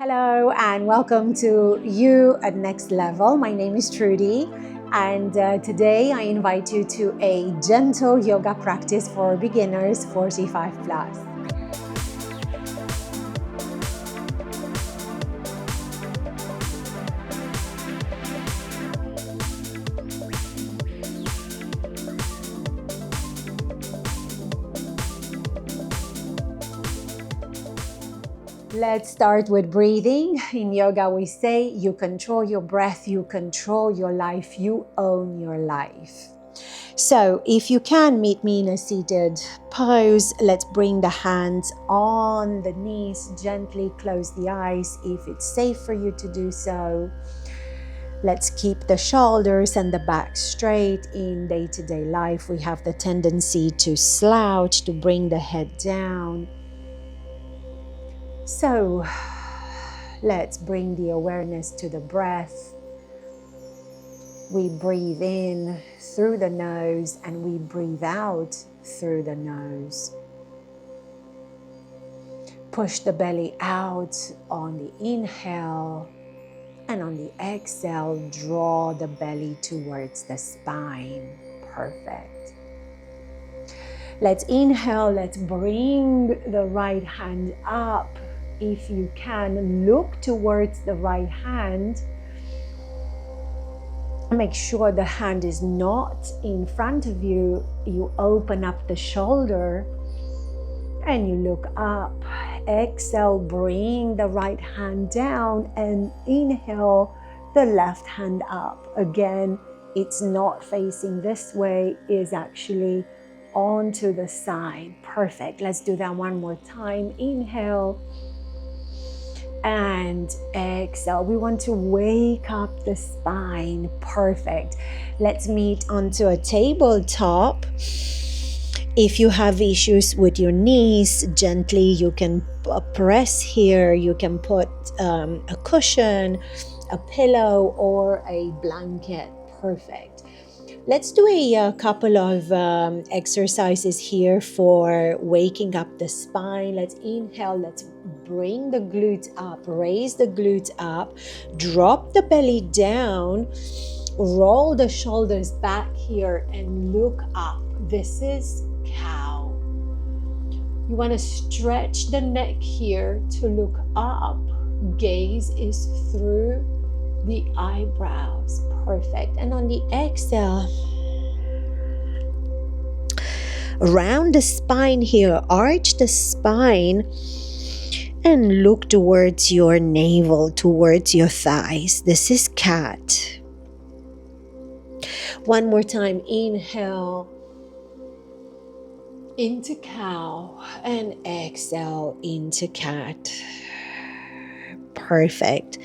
Hello and welcome to You at Next Level. My name is Trudy, and today I invite you to a gentle yoga practice for beginners 45 plus. Let's start with breathing. In yoga, we say you control your breath, you control your life, you own your life. So if you can meet me in a seated pose, let's bring the hands on the knees, gently close the eyes if it's safe for you to do so. Let's keep the shoulders and the back straight. In day-to-day life, we have the tendency to slouch, to bring the head down. So let's bring the awareness to the breath. We breathe in through the nose and we breathe out through the nose. Push the belly out on the inhale, and on the exhale, draw the belly towards the spine. Perfect. Let's inhale, let's bring the right hand up. If you can, look towards the right hand. Make sure the hand is not in front of you. You open up the shoulder and you look up. Exhale, bring the right hand down and inhale the left hand up. Again, it's not facing this way, it's actually onto the side. Perfect. Let's do that one more time. Inhale and exhale. We want to wake up the spine. Perfect. Let's meet onto a tabletop. If you have issues with your knees, gently you can press here. You can put a cushion, a pillow, or a blanket. Perfect. Let's do a couple of exercises here for waking up the spine. Let's inhale. Let's bring the glutes up. Raise the glutes up. Drop the belly down. Roll the shoulders back here and look up. This is cow. You want to stretch the neck here to look up. Gaze is through the eyebrows. Perfect. And on the exhale, round the spine here, arch the spine and look towards your navel, towards your thighs. This is cat. One more time. Inhale into cow and exhale into cat. Perfect.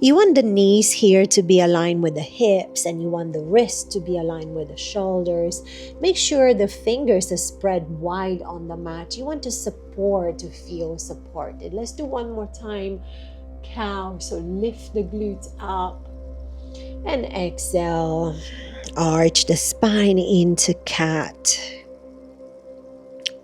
You want the knees here to be aligned with the hips, and you want the wrists to be aligned with the shoulders. Make sure the fingers are spread wide on the mat. You want to support, to feel supported. Let's do one more time. Cow. So lift the glutes up and exhale. Arch the spine into cat.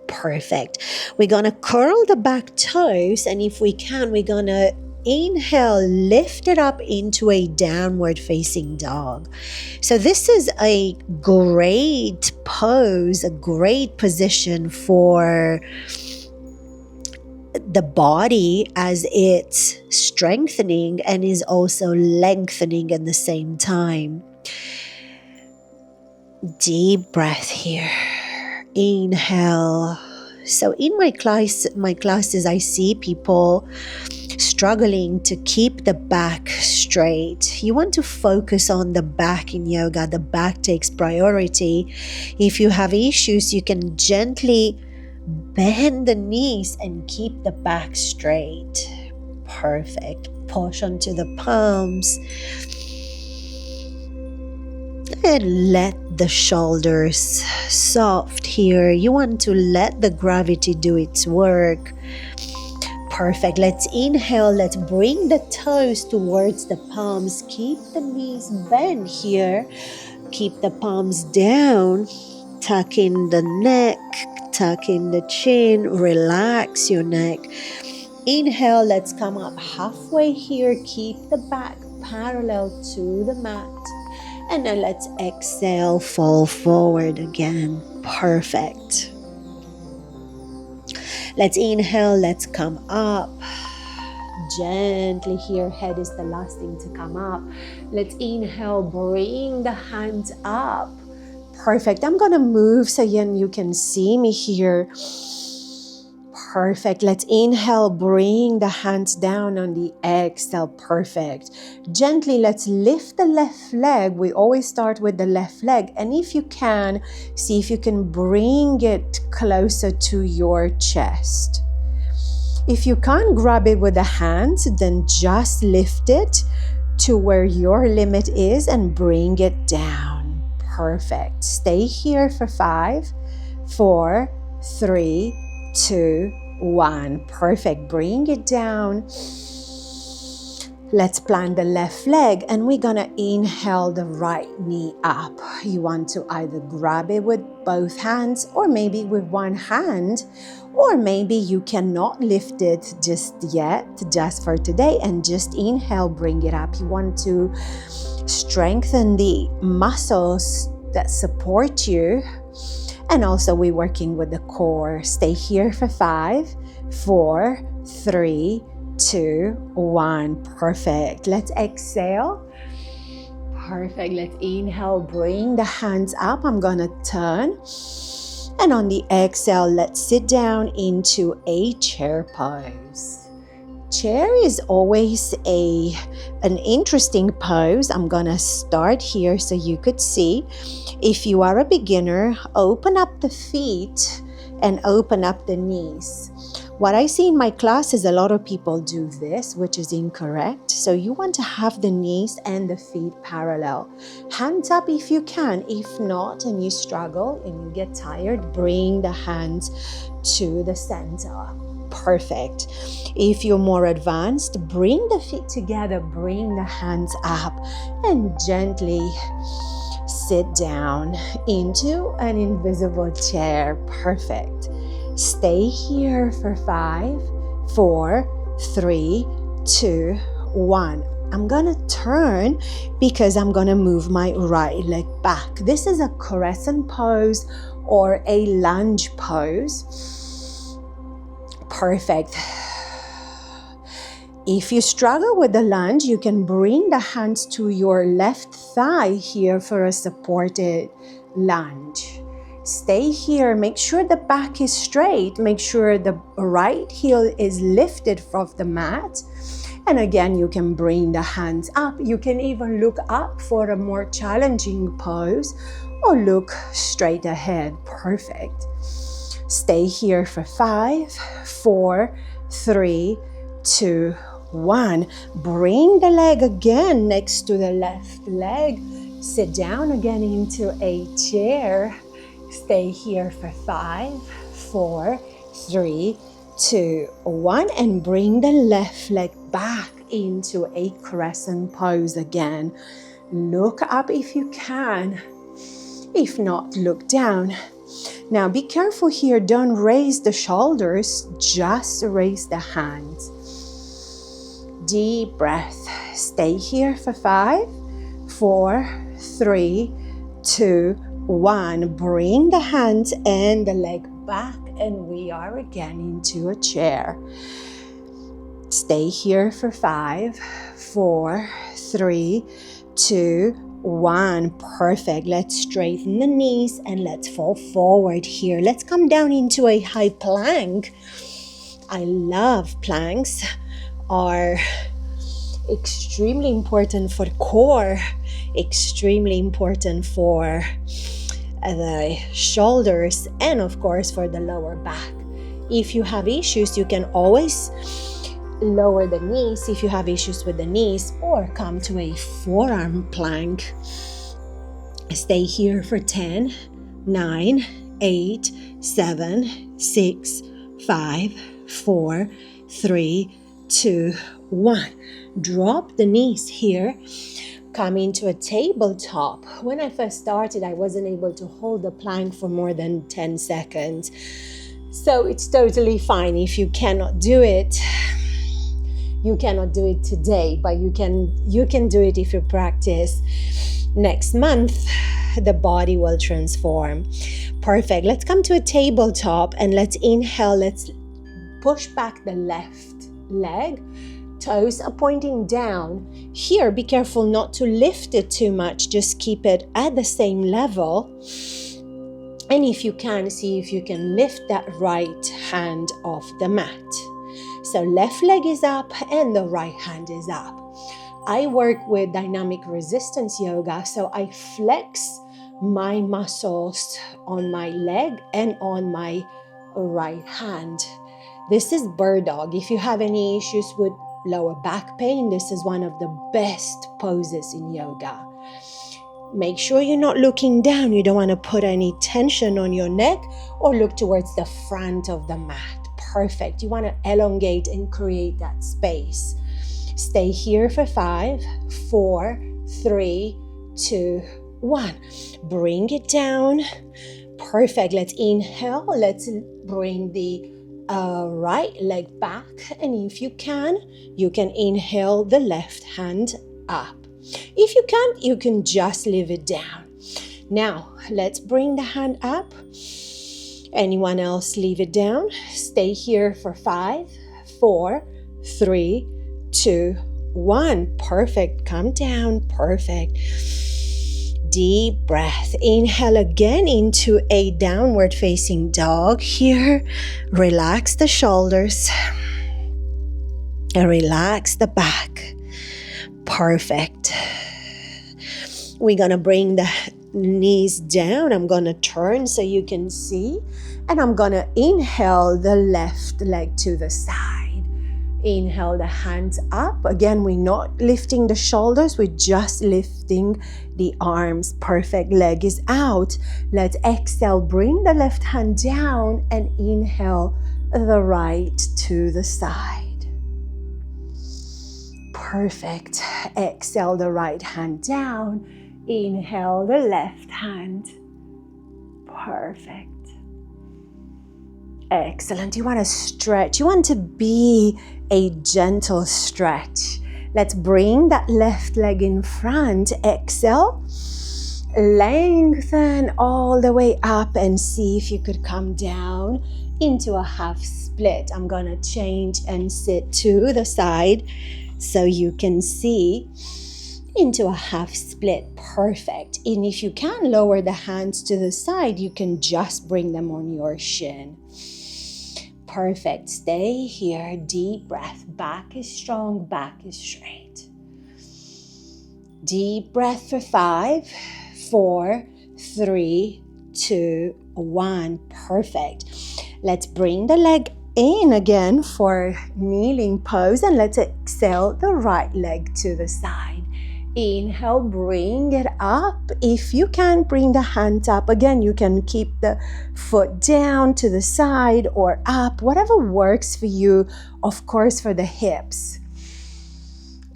Perfect. We're going to curl the back toes, and if we can, we're going to inhale, lift it up into a downward facing dog. So this is a great pose, a great position for the body as it's strengthening and is also lengthening at the same time. Deep breath here. Inhale. So in my classes, I see people struggling to keep the back straight. You want to focus on the back in yoga. The back takes priority. If you have issues, you can gently bend the knees and keep the back straight. Perfect. Push onto the palms and let the shoulders soft here. You want to let the gravity do its work. Perfect. Let's inhale. Let's bring the toes towards the palms. Keep the knees bent here. Keep the palms down. Tuck in the neck. Tuck in the chin. Relax your neck. Inhale, let's come up halfway here. Keep the back parallel to the mat. And then let's exhale, fall forward again. Perfect. Let's inhale, let's come up. Gently here, head is the last thing to come up. Let's inhale, bring the hands up. Perfect. I'm going to move so you can see me here. Perfect. Let's inhale, bring the hands down on the exhale. Perfect. Gently, let's lift the left leg. We always start with the left leg. And if you can, see if you can bring it closer to your chest. If you can't grab it with the hands, then just lift it to where your limit is and bring it down. Perfect. Stay here for 5, 4, 3, 2, 1. Perfect. Bring it down. Let's plant the left leg and we're gonna inhale the right knee up. You want to either grab it with both hands or maybe with one hand, or maybe you cannot lift it just yet, just for today, and just inhale, bring it up. You want to strengthen the muscles that support you. And also we're working with the core. Stay here for 5, 4, 3, 2, 1. Perfect. Let's exhale. Perfect. Let's inhale. Bring the hands up. I'm going to turn. And on the exhale, let's sit down into a chair pose. Chair is always an interesting pose. I'm gonna start here so you could see. If you are a beginner, open up the feet and open up the knees. What I see in my class is a lot of people do this, which is incorrect. So you want to have the knees and the feet parallel. Hands up if you can. If not, and you struggle and you get tired, bring the hands to the center. Perfect. If you're more advanced, bring the feet together, bring the hands up, and gently sit down into an invisible chair. Perfect. Stay here for 5, 4, 3, 2, 1. I'm gonna turn because I'm gonna move my right leg back. This is a crescent pose or a lunge pose. Perfect. If you struggle with the lunge, you can bring the hands to your left thigh here for a supported lunge. Stay here. Make sure the back is straight. Make sure the right heel is lifted from the mat. And again, you can bring the hands up. You can even look up for a more challenging pose or look straight ahead. Perfect. Stay here for 5, 4, 3, 2, 1. Bring the leg again next to the left leg. Sit down again into a chair. Stay here for 5, 4, 3, 2, 1. And bring the left leg back into a crescent pose again. Look up if you can. If not, look down. Now be careful here, don't raise the shoulders, just raise the hands. Deep breath. Stay here for 5, 4, 3, 2, 1. Bring the hands and the leg back and we are again into a chair. Stay here for 5, 4, 3, 2, 1. Perfect. Let's straighten the knees and let's fall forward here. Let's come down into a high plank. I love planks. Are extremely important for the core, extremely important for the shoulders, and of course for the lower back. If you have issues, you can always lower the knees if you have issues with the knees, or come to a forearm plank. Stay here for 10, 9, 8, 7, 6, 5, 4, 3, 2, 1. Drop the knees here. Come into a tabletop. When I first started, I wasn't able to hold the plank for more than 10 seconds. So it's totally fine if you cannot do it. You cannot do it today, but you can do it if you practice. Next month, the body will transform. Perfect. Let's come to a tabletop and let's inhale. Let's push back the left leg. Toes are pointing down. Here, be careful not to lift it too much. Just keep it at the same level. And if you can, see if you can lift that right hand off the mat. So left leg is up and the right hand is up. I work with dynamic resistance yoga, so I flex my muscles on my leg and on my right hand. This is bird dog. If you have any issues with lower back pain, this is one of the best poses in yoga. Make sure you're not looking down. You don't want to put any tension on your neck or look towards the front of the mat. Perfect. You want to elongate and create that space. Stay here for 5, 4, 3, 2, 1. Bring it down. Perfect. Let's inhale. Let's bring the right leg back. And if you can inhale the left hand up. If you can't, you can just leave it down. Now, let's bring the hand up. Anyone else, leave it down. Stay here for 5, 4, 3, 2, 1. Perfect. Come down. Perfect. Deep breath. Inhale again into a downward facing dog. Here, relax the shoulders and relax the back. Perfect. We're going to bring the knees down. I'm going to turn so you can see. And I'm going to inhale the left leg to the side. Inhale the hands up. Again, we're not lifting the shoulders. We're just lifting the arms. Perfect. Leg is out. Let's exhale. Bring the left hand down and inhale the right to the side. Perfect. Exhale the right hand down. Inhale the left hand. Perfect. Excellent. You want to stretch. You want to be a gentle stretch. Let's bring that left leg in front. Exhale. Lengthen all the way up and see if you could come down into a half split. I'm going to change and sit to the side so you can see into a half split. Perfect. And if you can lower the hands to the side, you can just bring them on your shin. Perfect. Stay here. Deep breath. Back is strong. Back is straight. Deep breath for 5, 4, 3, 2, 1. Perfect. Let's bring the leg in again for kneeling pose and let's exhale the right leg to the side. Inhale, bring it up. If you can't bring the hands up, again, you can keep the foot down to the side or up, whatever works for you, of course, for the hips.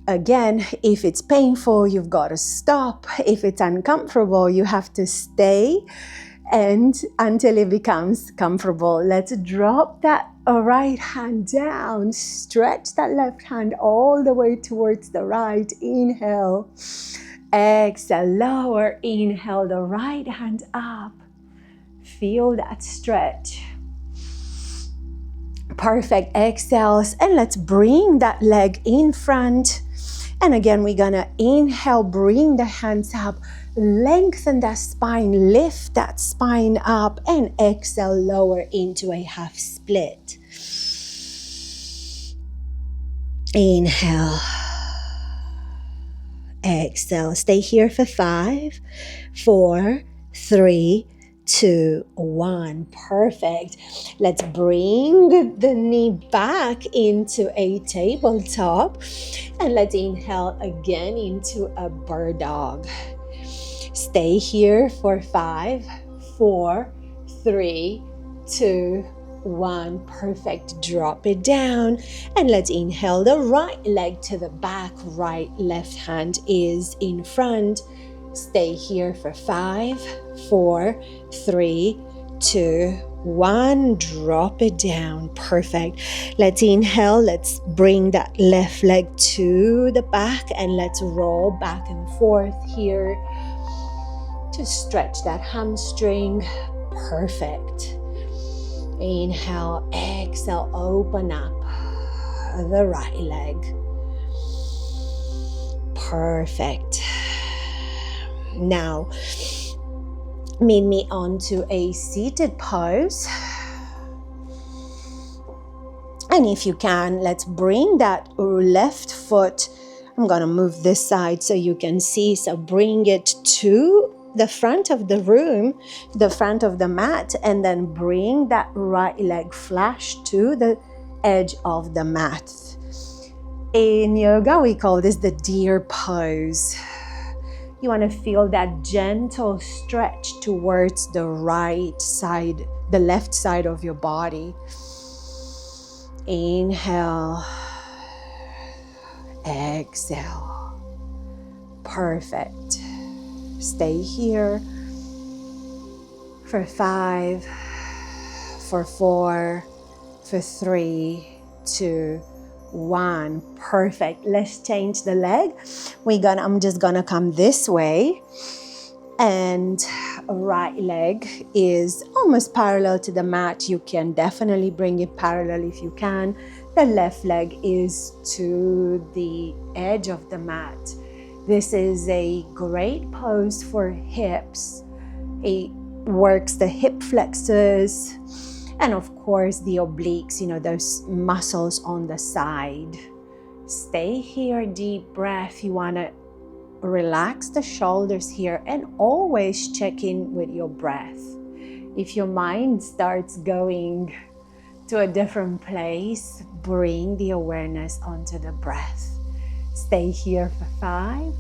Again, if it's painful, you've got to stop. If it's uncomfortable, you have to stay and until it becomes comfortable. Let's drop that right hand down. Stretch that left hand all the way towards the right. Inhale. Exhale, lower. Inhale the right hand up. Feel that stretch. Perfect. Exhales. And let's bring that leg in front. And again, we're gonna inhale, bring the hands up, lengthen that spine, lift that spine up, and exhale, lower into a half split. Inhale. Exhale. Stay here for 5, 4, 3, 2, 1. Perfect. Let's bring the knee back into a tabletop and let's inhale again into a bird dog. Stay here for 5, 4, 3, 2, 1. Perfect. Drop it down and let's inhale the right leg to the back. Right left hand is in front. Stay here for 5, 4, 3, 2, 1. Drop it down. Perfect. Let's inhale. Let's bring that left leg to the back and let's roll back and forth here to stretch that hamstring. Perfect. Inhale, exhale, open up the right leg. Perfect. Now, meet me onto a seated pose. And if you can, let's bring that left foot. I'm going to move this side so you can see. So bring it to the front of the room, the front of the mat, and then bring that right leg flush to the edge of the mat. In yoga, we call this the deer pose. You want to feel that gentle stretch towards the right side, the left side of your body. Inhale, exhale. Perfect. Stay here for 5, for 4, for 3, 2, 1. Perfect. Let's change the leg. I'm just gonna come this way, and right leg is almost parallel to the mat. You can definitely bring it parallel if you can. The left leg is to the edge of the mat. This is a great pose for hips. It works the hip flexors and of course the obliques, those muscles on the side. Stay here, deep breath. You want to relax the shoulders here and always check in with your breath. If your mind starts going to a different place, bring the awareness onto the breath. Stay here for 5,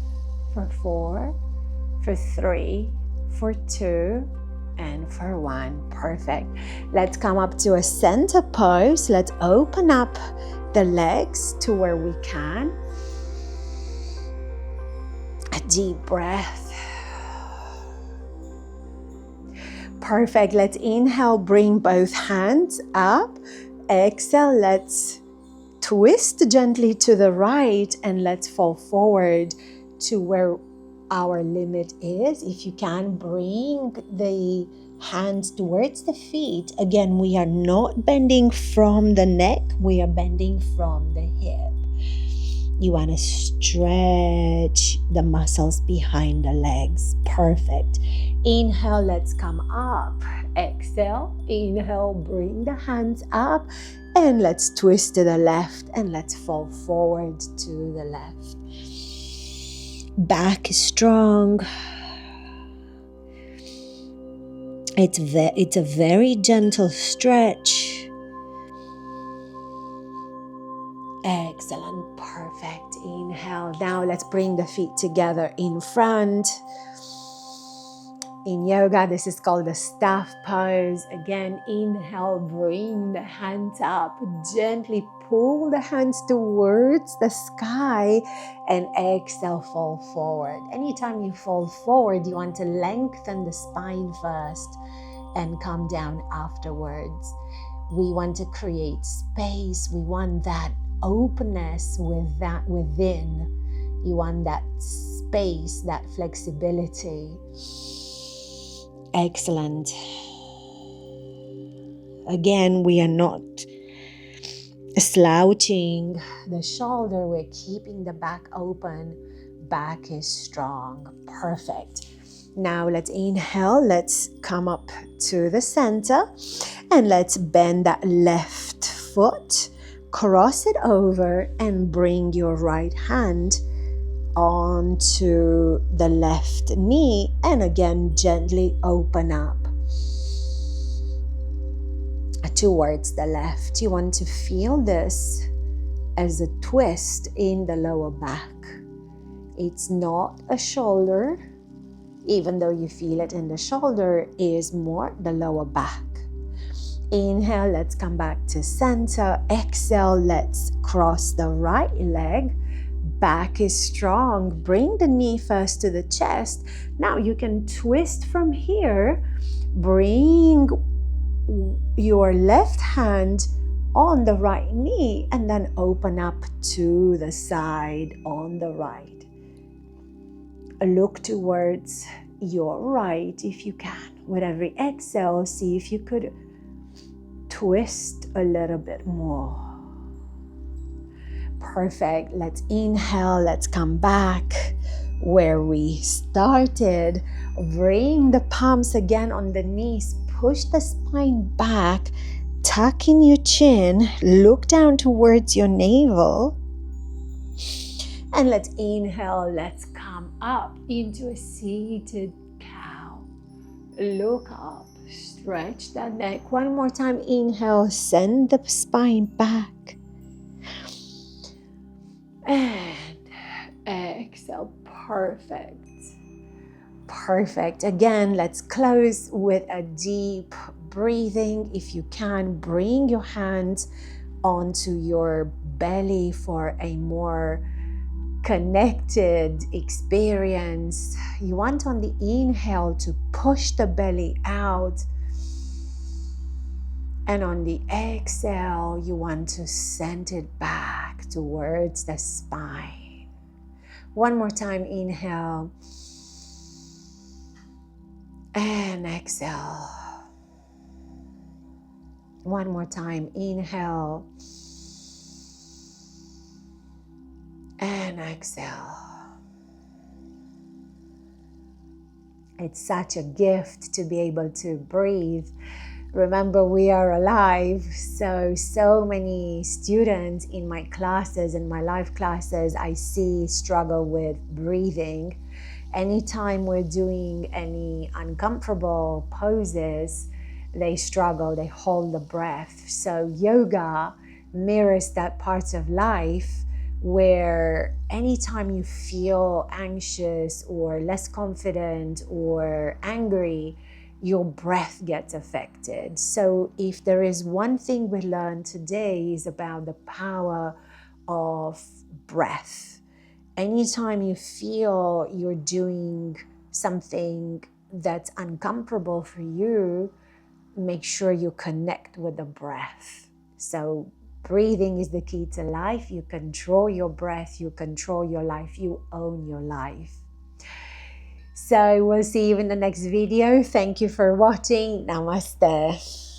for 4, for 3, for 2, and for 1. Perfect. Let's come up to a center pose. Let's open up the legs to where we can. A deep breath. Perfect. Let's inhale, bring both hands up. Exhale, let's twist gently to the right and let's fall forward to where our limit is. If you can, bring the hands towards the feet. Again, we are not bending from the neck, we are bending from the hip. You want to stretch the muscles behind the legs. Perfect. Inhale, let's come up. Exhale, inhale, bring the hands up. And let's twist to the left and let's fall forward to the left. Back is strong. It's a very gentle stretch. Excellent. Perfect. Inhale. Now let's bring the feet together in front. In yoga, this is called the staff pose. Again, inhale, bring the hands up. Gently pull the hands towards the sky and exhale, fall forward. Anytime you fall forward, you want to lengthen the spine first and come down afterwards. We want to create space. We want that openness within. You want that space, that flexibility. Excellent. Again, we are not slouching the shoulder. We're keeping the back open. Back is strong. Perfect. Now let's inhale. Let's come up to the center and let's bend that left foot. Cross it over and bring your right hand onto the left knee and again gently open up towards the left. You want to feel this as a twist in the lower back. It's not a shoulder, even though you feel it in the shoulder, is more the lower back. Inhale, let's come back to center. Exhale, let's cross the right leg. Back is strong. Bring the knee first to the chest. Now you can twist from here. Bring your left hand on the right knee and then open up to the side on the right. Look towards your right if you can. With every exhale, see if you could twist a little bit more. Perfect. Let's inhale. Let's come back where we started. Bring the palms again on the knees. Push the spine back. Tuck in your chin. Look down towards your navel. And let's inhale. Let's come up into a seated cow. Look up. Stretch that neck. One more time. Inhale. Send the spine back. And exhale. Perfect. Perfect. Again, let's close with a deep breathing. If you can, bring your hands onto your belly for a more connected experience. You want on the inhale to push the belly out. And on the exhale, you want to send it back towards the spine. One more time, inhale. And exhale. One more time, inhale. And exhale. It's such a gift to be able to breathe. Remember, we are alive. So many students in my classes, in my live classes, I see struggle with breathing. Anytime we're doing any uncomfortable poses, they struggle, they hold the breath. So yoga mirrors that part of life where anytime you feel anxious or less confident or angry, your breath gets affected. So if there is one thing we learned today is about the power of breath. Anytime you feel you're doing something that's uncomfortable for you, make sure you connect with the breath. So breathing is the key to life. You control your breath, you control your life, you own your life. So we'll see you in the next video. Thank you for watching. Namaste.